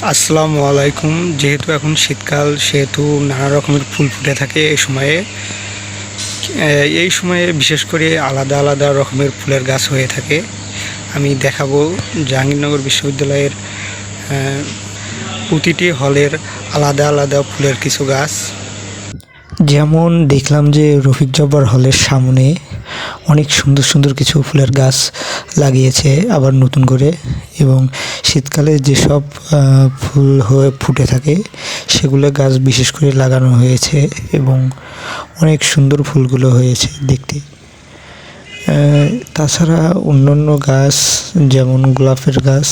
আসসালামু আলাইকুম। যেহেতু এখন শীতকাল, সেহেতু নানা রকমের ফুল ফুটে থাকে এই সময়ে। এই সময়ে বিশেষ করে আলাদা আলাদা রকমের ফুলের গাছ হয়ে থাকে। আমি দেখাবো জাহাঙ্গীরনগর বিশ্ববিদ্যালয়ের প্রতিটি হলের আলাদা আলাদা ফুলের কিছু গাছ। যেমন দেখলাম যে রফিক জব্বার হলের সামনে অনেক সুন্দর সুন্দর কিছু ফুলের গাছ লাগিয়েছে আবার নতুন করে, এবং শীতকালে যেসব ফুল হয়ে ফুটে থাকে সেগুলো গাছ বিশেষ করে লাগানো হয়েছে এবং অনেক সুন্দর ফুলগুলো হয়েছে দেখতে। তাছাড়া অন্যান্য গাছ যেমন গোলাপের গাছ,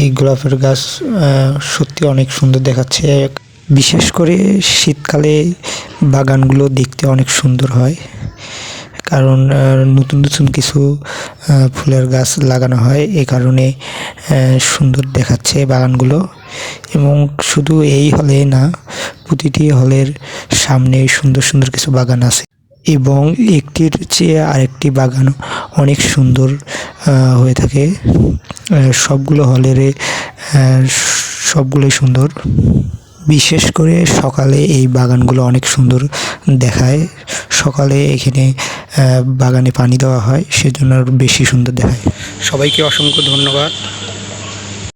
এই গোলাপের গাছ সত্যি অনেক সুন্দর দেখাচ্ছে। বিশেষ করে শীতকালে বাগানগুলো দেখতে অনেক সুন্দর হয়, কারণ নতুন নতুন কিছু ফুলের গাছ লাগানো হয়, এই কারণে সুন্দর দেখাচ্ছে বাগানগুলো। এবং শুধু এই হলে না, প্রতিটি হলের সামনে সুন্দর সুন্দর কিছু বাগান আছে, এবং একটির চেয়ে আরেকটি বাগান অনেক সুন্দর হয়ে থাকে। সবগুলো হলের সবগুলোই সুন্দর। বিশেষ করে সকালে এই বাগানগুলো অনেক সুন্দর দেখায়। সকালে এখানে বাগানে পানি দেওয়া হয়, সেজন্য আরও বেশি সুন্দর দেখায়। সবাইকে অসংখ্য ধন্যবাদ।